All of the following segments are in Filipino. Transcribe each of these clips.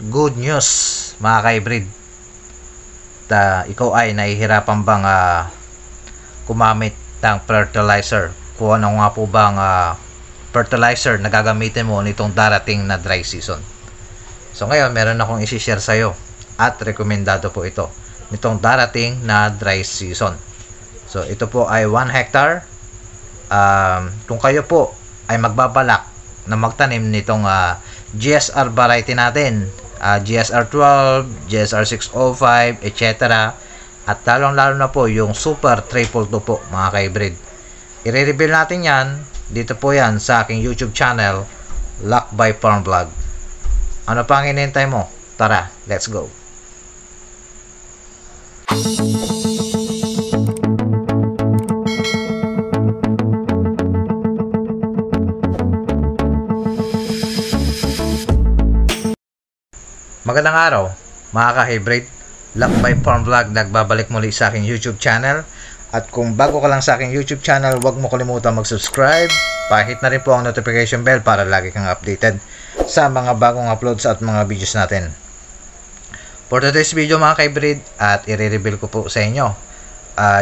Good news mga ka-hybrid. Ikaw ay nahihirapan bang gumamit ng fertilizer? Kung ano nga po bang fertilizer na gagamitin mo nitong darating na dry season? So ngayon meron akong isi-share sa iyo at rekomendado po ito nitong darating na dry season. So ito po ay 1 hectare. Kung kayo po ay magbabalak na magtanim nitong GSR variety natin, GSR 12, GSR 605, etc. At lalong-lalo na po yung Super 222 po mga ka-hybrid. I-reveal natin yan. Dito po yan sa aking YouTube channel, Luck by Farm Vlog. Ano pang hinihintay mo? Tara, let's go! Magandang araw mga ka-hybrid. Luck by Farm Vlog nagbabalik muli sa aking YouTube channel. At kung bago ka lang sa aking YouTube channel, huwag mo kalimutan mag-subscribe. Pahit na rin po ang notification bell para lagi kang updated sa mga bagong uploads at mga videos natin. For today's video mga ka-hybrid, at i-reveal ko po sa inyo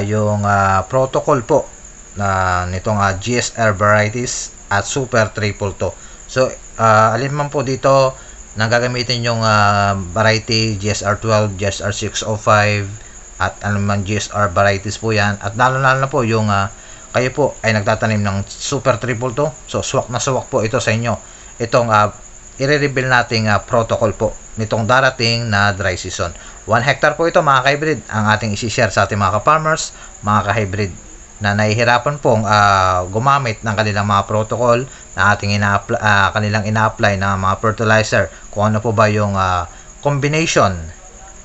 yung protocol po na nitong GSR varieties at Super 222. So alin man po dito nang gagamitin yung variety GSR 12, GSR 605 at anumang GSR varieties po yan, at lalo na po yung kayo po ay nagtatanim ng Super 222. So swak na swak po ito sa inyo itong i-reveal nating protocol po nitong darating na dry season. 1 hectare po ito mga ka-hybrid ang ating isi-share sa ating mga ka-farmers, mga ka-hybrid na nahihirapan pong gumamit ng kanilang mga protocol na ating kanilang ina-apply na mga fertilizer. Kung ano po ba yung combination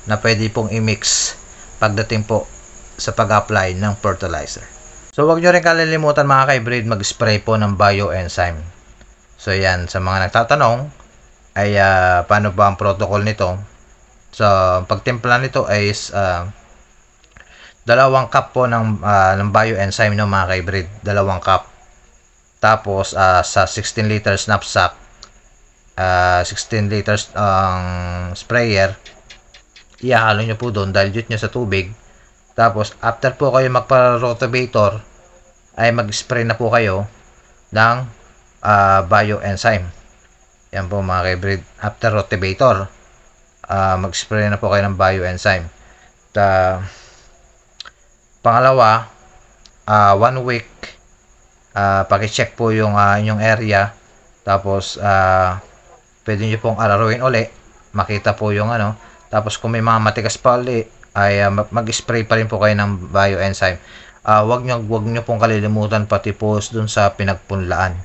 na pwede pong i-mix pagdating po sa pag-apply ng fertilizer. So wag nyo rin kalilimutan mga ka-hybrid mag-spray po ng bioenzyme. So yan, sa mga nagtatanong ay paano ba ang protocol nito? So pagtimpla nito ay 2 cup po ng bioenzyme no mga ka-hybrid, 2 cup. Tapos sa 16 liters knapsack, 16 liters sprayer, ihalo nyo po doon, dilute nyo sa tubig. Tapos after po kayo magpa-rotivator ay mag-spray na po kayo ng bioenzyme. Yan po mga ka-hybrid, after rotivator mag-spray na po kayo ng bioenzyme. Pangalawa, 1 week paki-check po yung inyong area. Tapos pwede nyo pong araruin uli, makita po yung tapos kung may mga matigas pa uli ay mag-spray pa rin po kayo ng bioenzyme. Wag nyo pong kalilimutan pati po dun sa pinagpunlaan,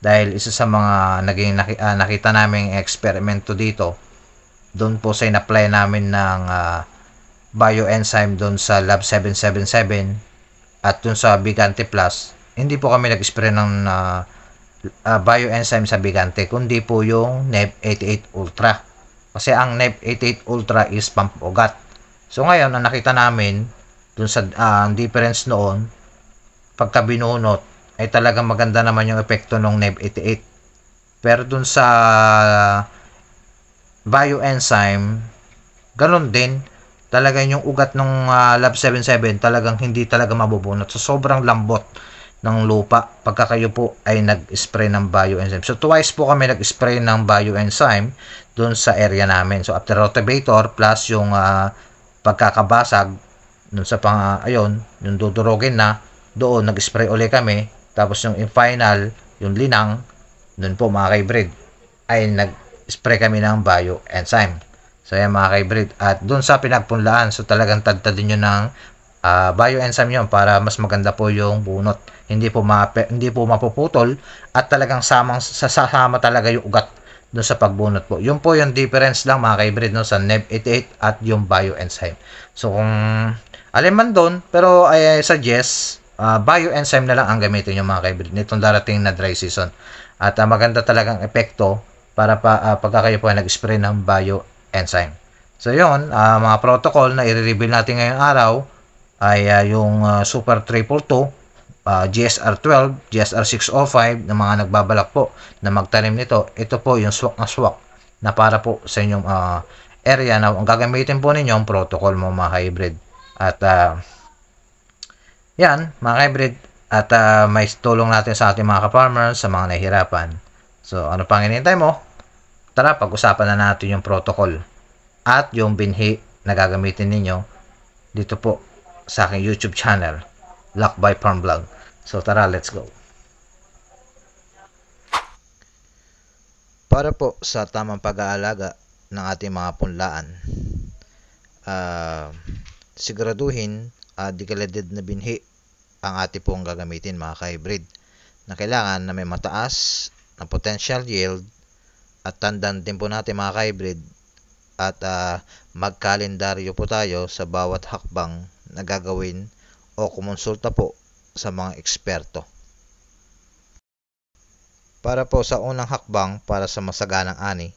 dahil isa sa mga naging nakita naming eksperimento dito doon po sa in-apply namin ng bioenzyme doon sa Lab 777 at doon sa Bigante Plus. Hindi po kami nag-spray ng bioenzyme sa Bigante, kundi po yung NEB 88 Ultra. Kasi ang NEB 88 Ultra is pampugat. So ngayon, ang nakita namin dun sa difference noon, pagka binunot, ay talagang maganda naman yung epekto ng NEB 88. Pero dun sa bioenzyme, ganun din. Talagang yung ugat ng Lab 77 talagang hindi talaga mabubunot. So sobrang lambot ng lupa pagka kayo po ay nag-spray ng bioenzyme. So twice po kami nag-spray ng bioenzyme doon sa area namin. So after rotivator plus yung pagkakabasag doon sa ayun, yung dudurogin na, doon nag-spray uli kami. Tapos yung final, yung linang, doon po mga ka-hybrid ay nag-spray kami ng bioenzyme. So yan mga ka-hybrid, at doon sa pinagpunlaan, so talagang tadtadin nyo ng bioenzyme yun para mas maganda po yung bunot. Hindi po mapuputol at talagang sasama talaga yung ugat doon sa pagbunot po. Yun po yung difference lang mga ka-hybrid no, sa NEB 88 at yung bioenzyme. So kung alin man doon, pero I suggest bioenzyme na lang ang gamitin yung mga ka-hybrid nitong darating na dry season. At maganda talagang epekto para pagka kayo po ay nag-spray ng bioenzyme. So yun, mga protocol na i-reveal natin ngayong araw ay yung Super 222, GSR 12, GSR 605 na mga nagbabalak po na magtanim nito. Ito po yung swak na swak na para po sa inyong area na ang gagamitin po ninyo ang protocol mo mga ka-hybrid. At yan mga ka-hybrid, at may tulong natin sa ating mga ka-farmers sa mga nahihirapan. So ano pang hinihintay mo? Tara, pag-usapan na natin yung protocol at yung binhi na gagamitin ninyo dito po sa aking YouTube channel, Lakbay Farm Vlog. So tara, let's go. Para po sa tamang pag-aalaga ng ating mga punlaan, siguraduhin decaleded na binhi ang ating pong gagamitin mga ka-hybrid, na kailangan na may mataas na potential yield. At tandaan din po natin mga ka-hybrid, at magkalendaryo po tayo sa bawat hakbang na gagawin o kumonsulta po sa mga eksperto. Para po sa unang hakbang para sa masaganang ani,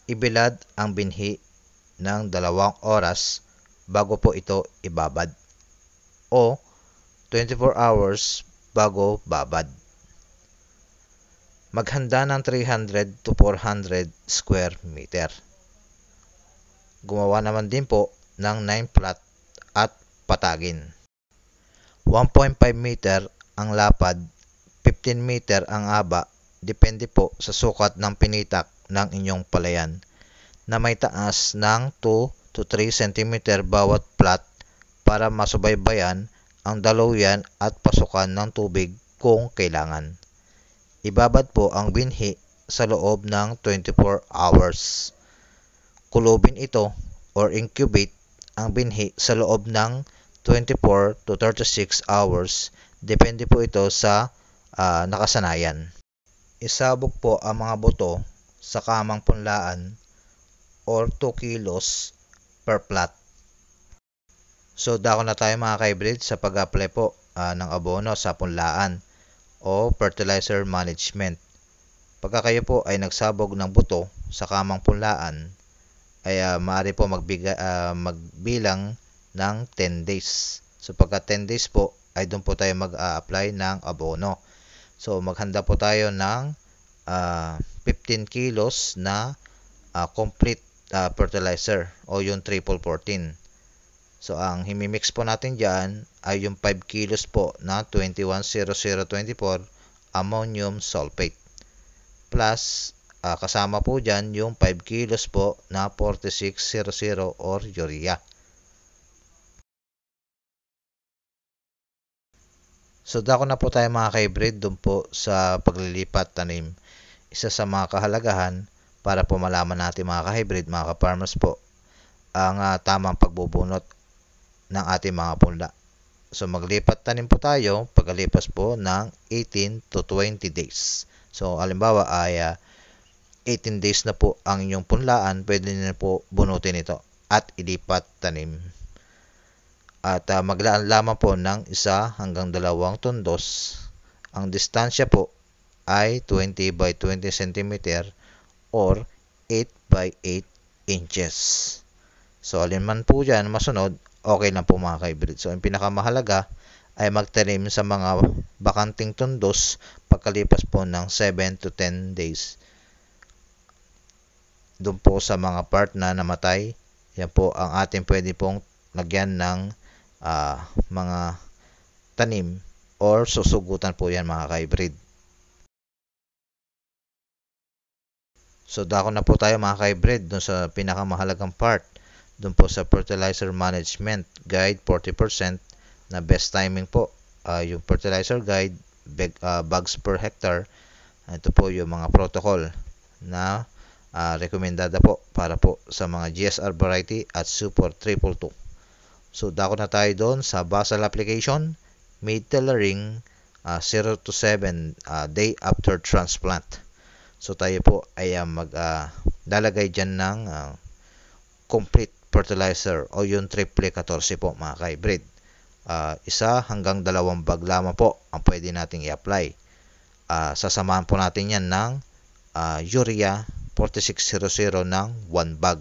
ibilad ang binhi ng 2 oras bago po ito ibabad o 24 hours bago babad. Maghanda ng 300 to 400 square meter. Gumawa naman din po ng 9 plot at patagin. 1.5 meter ang lapad, 15 meter ang haba, depende po sa sukat ng pinitak ng inyong palayan, na may taas ng 2 to 3 cm bawat plot para masubaybayan ang daluyan at pasukan ng tubig kung kailangan. Ibabad po ang binhi sa loob ng 24 hours. Kulubin ito or incubate ang binhi sa loob ng 24 to 36 hours. Depende po ito sa nakasanayan. Isabog po ang mga buto sa kamang punlaan or 2 kilos per plot. So dako na tayo mga ka-hybrid sa pag-apply po ng abono sa punlaan o fertilizer management. Pagka kayo po ay nagsabog ng buto sa kamang punlaan, ay maaari po magbilang ng 10 days. So pagka 10 days po, ay doon po tayo mag-apply ng abono. So maghanda po tayo ng 15 kilos na complete fertilizer o yung triple 14. So ang himimix po natin dyan ay yung 5 kilos po na 210024 ammonium sulfate plus kasama po dyan yung 5 kilos po na 4600 or urea. So dako na po tayo mga ka-hybrid doon po sa paglilipat tanim. Isa sa mga kahalagahan para po malaman natin mga ka-hybrid, mga ka-farmers po, ang tamang pagbubunot ng ating mga punla. So maglipat tanim po tayo pagkalipas po ng 18 to 20 days. So halimbawa ay 18 days na po ang inyong punlaan, pwede na po bunutin ito at ilipat tanim. At maglaan lamang po ng 1 hanggang 2 tundos. Ang distansya po ay 20 by 20 cm or 8 by 8 inches. So alin man po dyan masunod, okay lang po mga ka-hybrid. So ang pinakamahalaga ay magtanim sa mga bakanting tundos pagkalipas po ng 7 to 10 days. Doon po sa mga part na namatay, yan po ang ating pwede pong lagyan ng mga tanim or susugutan po yan mga ka-hybrid. So dako na po tayo mga ka-hybrid doon sa pinakamahalagang part, doon po sa fertilizer management guide 40% na best timing po. Yung fertilizer guide, bags per hectare, ito po yung mga protocol na rekomendada po para po sa mga GSR variety at Super 222. So dako na tayo doon sa basal application, mid-tillering 0 to 7 day after transplant. So tayo po ay maglalagay dyan ng complete fertilizer o yung triple 14 po mga ka-hybrid. 1 hanggang 2 bag lamang po ang pwede nating i-apply. Sasamahan po natin yan ng urea 4600 ng 1 bag.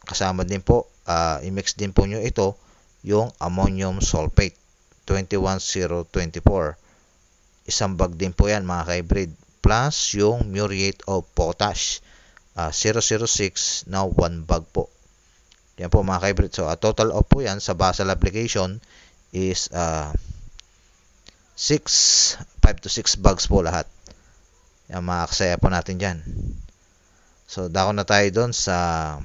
Kasama din po, i-mix din po nyo ito yung ammonium sulfate 21024. 1 bag din po yan mga ka-hybrid plus yung muriate of potash 006 na 1 bag po. Yan po mga ka-hybrid. So total of po yan sa basal application is 5 to 6 bags po lahat. Yan, maaksaya po natin dyan. So dako na tayo doon sa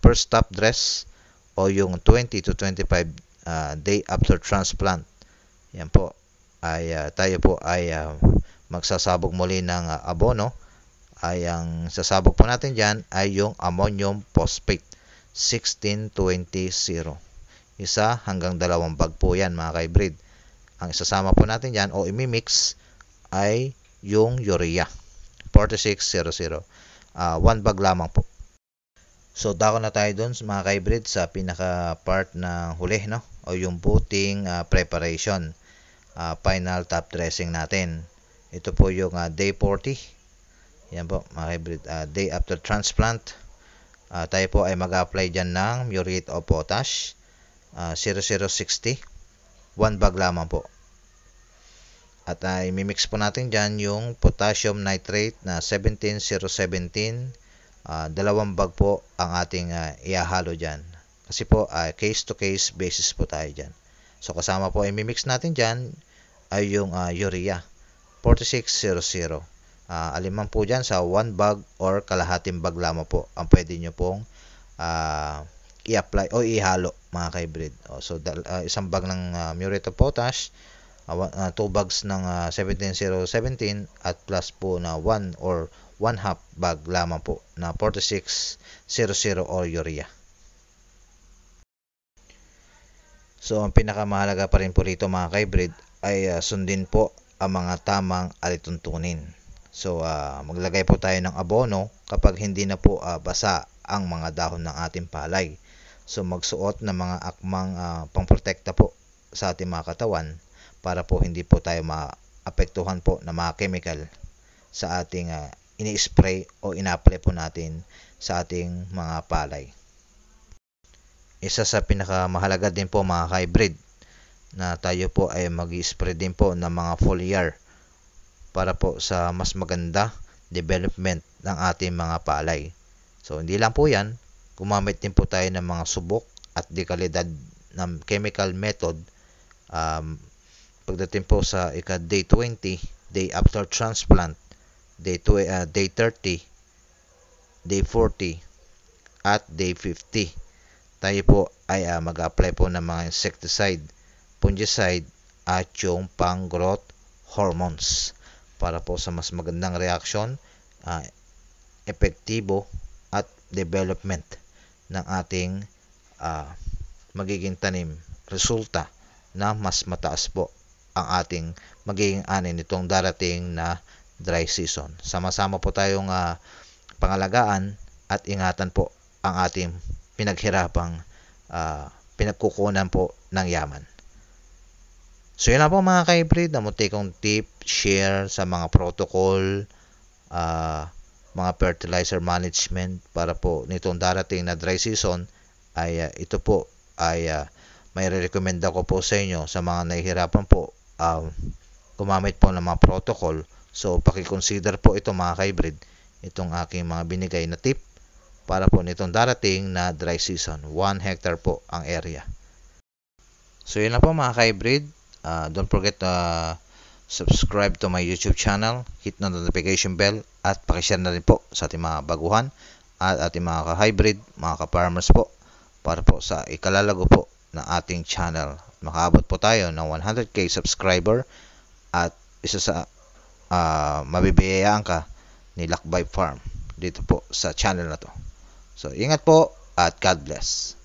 first top dress o yung 20 to 25 day after transplant. Yan po ay tayo po ay magsasabog muli ng abono. Ay ang sasabog po natin dyan ay yung ammonium phosphate 16-20-0. Isa hanggang 2 bag po yan mga ka-hybrid. Ang isasama po natin dyan o imimix ay yung urea 46-00. 1 bag lamang po. So dako na tayo dun mga ka-hybrid sa pinaka part na huli, no? O yung booting preparation, final top dressing natin. Ito po yung day 40. Yan po mga ka-hybrid, day after transplant. Tayo po ay mag-apply dyan ng muriate of potash 0060, 1 bag lamang po. At imimix po natin dyan yung potassium nitrate na 17017, 2 bag po ang ating ihahalo dyan. Kasi po case to case basis po tayo dyan. So kasama po ay imimix natin dyan ay yung urea 4600. Aliman po dyan sa 1 bag or kalahating bag lamang po ang pwede nyo pong i-apply o ihalo mga ka-hybrid. So isang bag ng muriate of potash, 2 bags ng 17017 at plus po na 1 or 1/2 bag lamang po na 4600 or urea. So ang pinakamahalaga pa rin po rito mga ka-hybrid ay sundin po ang mga tamang alituntunin. So maglagay po tayo ng abono kapag hindi na po basa ang mga dahon ng ating palay. So magsuot ng mga akmang pangprotekta po sa ating mga katawan para po hindi po tayo maapektuhan po ng mga chemical sa ating ini-spray o ina-apply po natin sa ating mga palay. Isa sa pinakamahalaga din po mga ka-hybrid na tayo po ay mag-spray din po ng mga foliar para po sa mas maganda development ng ating mga palay. So hindi lang po yan, gumamit din po tayo ng mga subok at dekalidad ng chemical method pagdating po sa day 20, day after transplant, day 30, day 40 at day 50. Tayo po ay mag-apply po ng mga insecticide, fungicide at yung pang-growth hormones para po sa mas magandang reaction, epektibo at development ng ating magiging tanim, resulta na mas mataas po ang ating magiging ani nitong darating na dry season. Sama-sama po tayong pangalagaan at ingatan po ang ating pinaghirapang pinagkukunan po ng yaman. So yun na po mga ka-hybrid na munti kong tip, share sa mga protocol, mga fertilizer management para po nitong darating na dry season ay ito po ay may re-recommend ako po sa inyo sa mga nahihirapan po gumamit po ng mga protocol. So paki-consider po ito mga ka-hybrid, itong aking mga binigay na tip para po nitong darating na dry season. 1 hectare po ang area. So yun na po mga ka-hybrid. Don't forget to subscribe to my YouTube channel, hit the notification bell at pakishare na rin po sa ating mga baguhan at ating mga ka-hybrid, mga ka-farmers po para po sa ikalalago po ng ating channel. Makaabot po tayo ng 100k subscriber at isa sa mabibiyayaan ka ni Lakbay Farm dito po sa channel na to. So ingat po at God bless.